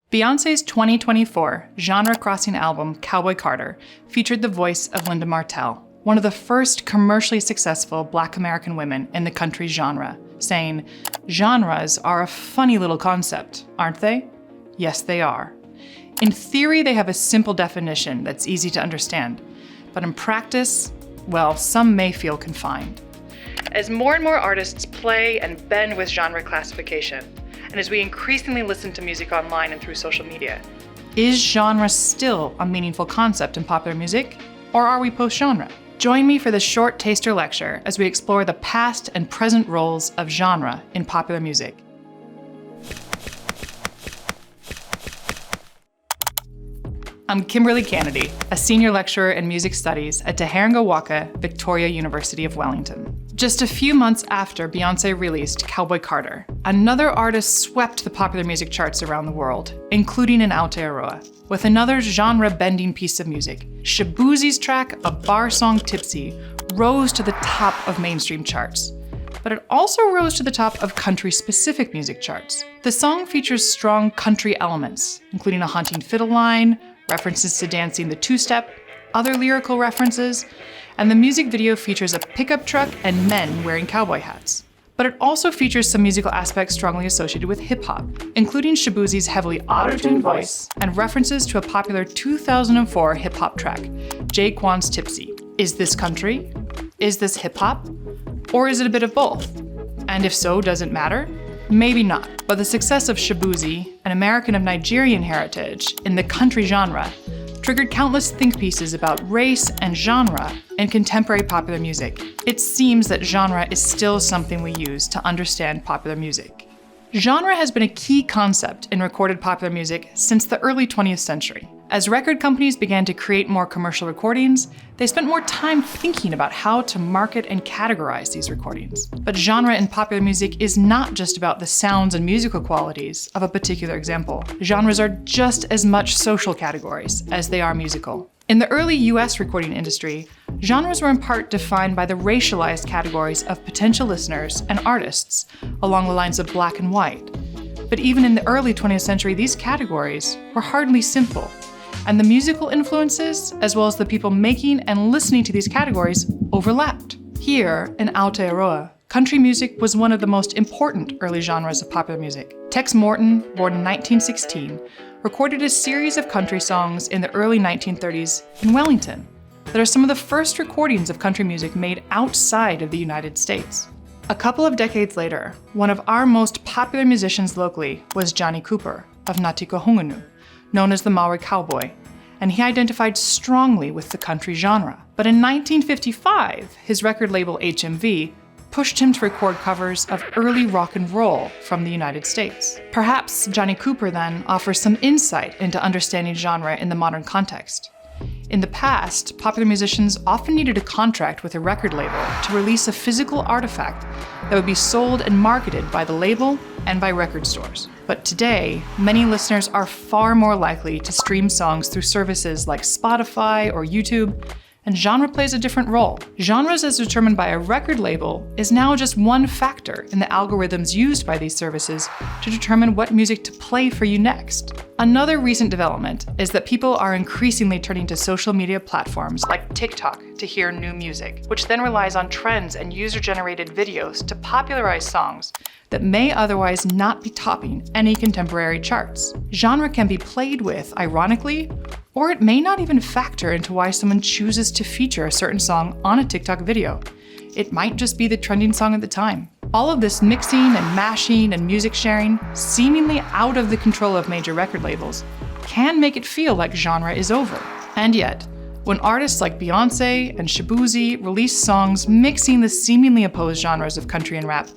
Beyoncé's 2024 genre-crossing album, Cowboy Carter, featured the voice of Linda Martell, one of the first commercially successful Black American women in the country genre, saying, "Genres are a funny little concept, aren't they? Yes, they are. In theory, they have a simple definition that's easy to understand, but in practice, well, some may feel confined." As more and more artists play and bend with genre classification, and as we increasingly listen to music online and through social media, is genre still a meaningful concept in popular music, or are we post-genre? Join me for this short taster lecture as we explore the past and present roles of genre in popular music. I'm Kimberly Cannady, a senior lecturer in music studies at Taheranga Waka, Victoria University of Wellington. Just a few months after Beyoncé released Cowboy Carter, another artist swept the popular music charts around the world, including in Aotearoa, with another genre-bending piece of music. Shaboozey's track, A Bar Song Tipsy, rose to the top of mainstream charts. But it also rose to the top of country-specific music charts. The song features strong country elements, including a haunting fiddle line, references to dancing the two-step, other lyrical references, and the music video features a pickup truck and men wearing cowboy hats. But it also features some musical aspects strongly associated with hip-hop, including Shaboozey's heavily auto-tuned voice and references to a popular 2004 hip-hop track, Jaquan's Tipsy. Is this country? Is this hip-hop? Or is it a bit of both? And if so, does it matter? Maybe not, but the success of Shaboozey, an American of Nigerian heritage, in the country genre, triggered countless think pieces about race and genre in contemporary popular music. It seems that genre is still something we use to understand popular music. Genre has been a key concept in recorded popular music since the early 20th century. As record companies began to create more commercial recordings, they spent more time thinking about how to market and categorize these recordings. But genre in popular music is not just about the sounds and musical qualities of a particular example. Genres are just as much social categories as they are musical. In the early US recording industry, genres were in part defined by the racialized categories of potential listeners and artists along the lines of black and white. But even in the early 20th century, these categories were hardly simple. And the musical influences, as well as the people making and listening to these categories, overlapped. Here in Aotearoa, country music was one of the most important early genres of popular music. Tex Morton, born in 1916, recorded a series of country songs in the early 1930s in Wellington that are some of the first recordings of country music made outside of the United States. A couple of decades later, one of our most popular musicians locally was Johnny Cooper of Natikohungunu, known as the Maori Cowboy, and he identified strongly with the country genre. But in 1955, his record label HMV pushed him to record covers of early rock and roll from the United States. Perhaps Johnny Cooper then offers some insight into understanding genre in the modern context. In the past, popular musicians often needed a contract with a record label to release a physical artifact that would be sold and marketed by the label and by record stores. But today, many listeners are far more likely to stream songs through services like Spotify or YouTube, and genre plays a different role. Genres as determined by a record label is now just one factor in the algorithms used by these services to determine what music to play for you next. Another recent development is that people are increasingly turning to social media platforms like TikTok to hear new music, which then relies on trends and user-generated videos to popularize songs that may otherwise not be topping any contemporary charts. Genre can be played with, ironically, or it may not even factor into why someone chooses to feature a certain song on a TikTok video. It might just be the trending song at the time. All of this mixing and mashing and music sharing, seemingly out of the control of major record labels, can make it feel like genre is over. And yet, when artists like Beyoncé and Shaboozey release songs mixing the seemingly opposed genres of country and rap,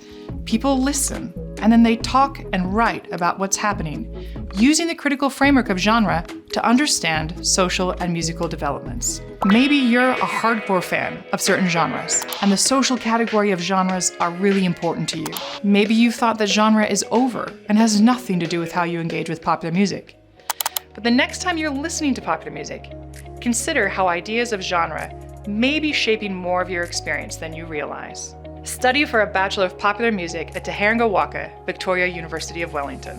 people listen, and then they talk and write about what's happening, using the critical framework of genre to understand social and musical developments. Maybe you're a hardcore fan of certain genres, and the social category of genres are really important to you. Maybe you've thought that genre is over and has nothing to do with how you engage with popular music. But the next time you're listening to popular music, consider how ideas of genre may be shaping more of your experience than you realize. Study for a Bachelor of Popular Music at Taheranga Waka, Victoria University of Wellington.